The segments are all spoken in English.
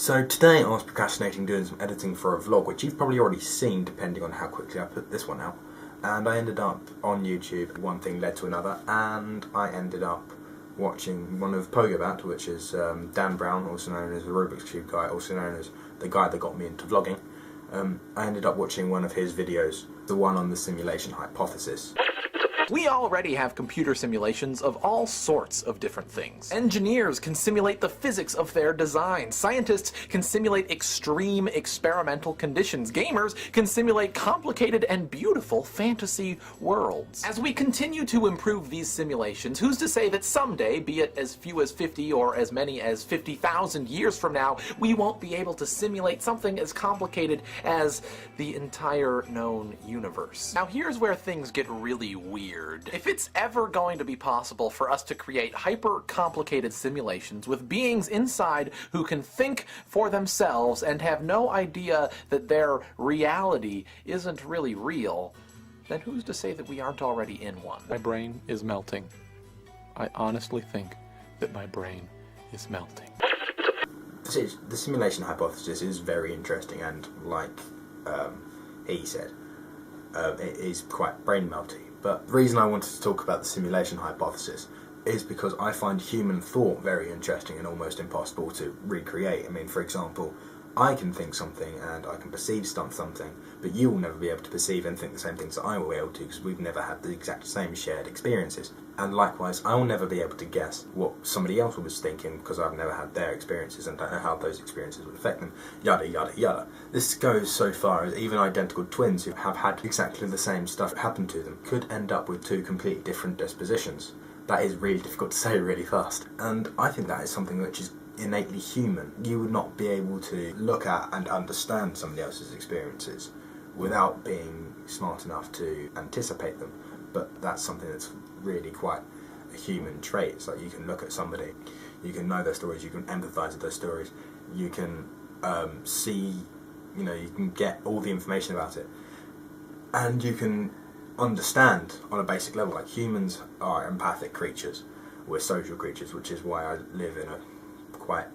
So today I was procrastinating doing some editing for a vlog, which you've probably already seen depending on how quickly I put this one out. And I ended up on YouTube, one thing led to another, and I ended up watching one of Pogobat, which is Dan Brown, also known as the Rubik's Cube guy, also known as the guy that got me into vlogging. I ended up watching one of his videos, the one on the simulation hypothesis. We already have computer simulations of all sorts of different things. Engineers can simulate the physics of their design. Scientists can simulate extreme experimental conditions. Gamers can simulate complicated and beautiful fantasy worlds. As we continue to improve these simulations, who's to say that someday, be it as few as 50 or as many as 50,000 years from now, we won't be able to simulate something as complicated as the entire known universe. Now here's where things get really weird. If it's ever going to be possible for us to create hyper-complicated simulations with beings inside who can think for themselves and have no idea that their reality isn't really real, then who's to say that we aren't already in one? My brain is melting. I honestly think that my brain is melting. The simulation hypothesis is very interesting, and like he said, it is quite brain melty. But the reason I wanted to talk about the simulation hypothesis is because I find human thought very interesting and almost impossible to recreate. I mean, for example, I can think something and I can perceive something, but you will never be able to perceive and think the same things that I will be able to, because we've never had the exact same shared experiences. And likewise, I will never be able to guess what somebody else was thinking because I've never had their experiences and don't know how those experiences would affect them, yada yada yada. This goes so far as even identical twins who have had exactly the same stuff happen to them could end up with two completely different dispositions. That is really difficult to say really fast. And I think that is something which is innately human. You would not be able to look at and understand somebody else's experiences without being smart enough to anticipate them. But that's something that's really quite a human trait. It's like you can look at somebody, you can know their stories, you can empathise with their stories, you can see, you can get all the information about it, and you can understand on a basic level. Like, humans are empathic creatures, we're social creatures, which is why I live in a quite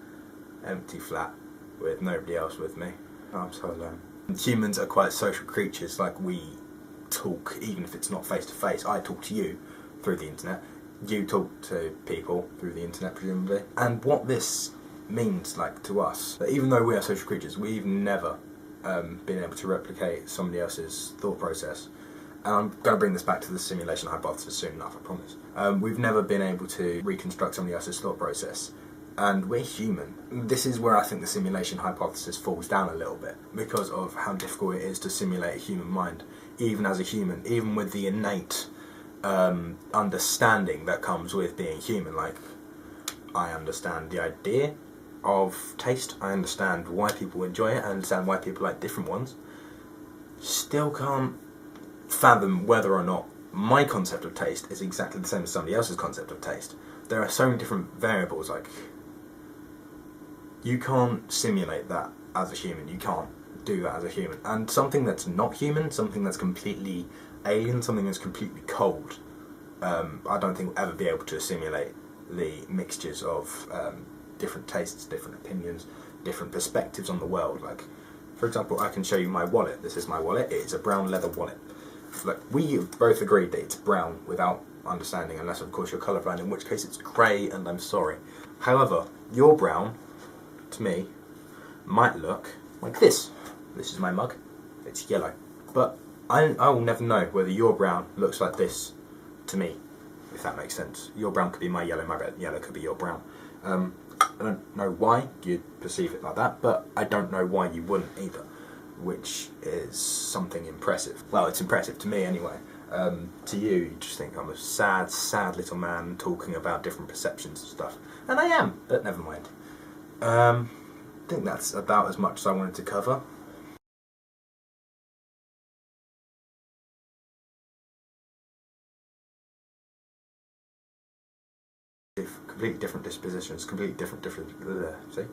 empty flat with nobody else with me. I'm so alone. Humans are quite social creatures. Like, we talk, even if it's not face to face. I talk to you through the internet, you talk to people through the internet presumably. And what this means, like, to us, that even though we are social creatures, we've never been able to replicate somebody else's thought process. And I'm going to bring this back to the simulation hypothesis soon enough, I promise. We've never been able to reconstruct somebody else's thought process. And we're human. This is where I think the simulation hypothesis falls down a little bit, because of how difficult it is to simulate a human mind, even as a human, even with the innate understanding that comes with being human. Like, I understand the idea of taste, I understand why people enjoy it, I understand why people like different ones. Still can't fathom whether or not my concept of taste is exactly the same as somebody else's concept of taste. There are so many different variables. Like, you can't simulate that as a human, you can't do that as a human. And something that's not human, something that's completely alien, something that's completely cold, I don't think we'll ever be able to simulate the mixtures of different tastes, different opinions, different perspectives on the world. Like, for example, I can show you my wallet. This is my wallet. It is a brown leather wallet. Like, we have both agreed that it's brown without understanding, unless of course you're colourblind, in which case it's grey, and I'm sorry. However, your brown, to me, might look like this. This is my mug. It's yellow. But I will never know whether your brown looks like this to me, if that makes sense. Your brown could be my yellow, my yellow could be your brown. I don't know why you'd perceive it like that, but I don't know why you wouldn't either, which is something impressive. Well, it's impressive to me anyway. To you, you just think I'm a sad, sad little man talking about different perceptions and stuff. And I am, but never mind. I think that's about as much as I wanted to cover. Completely different dispositions, completely different, see?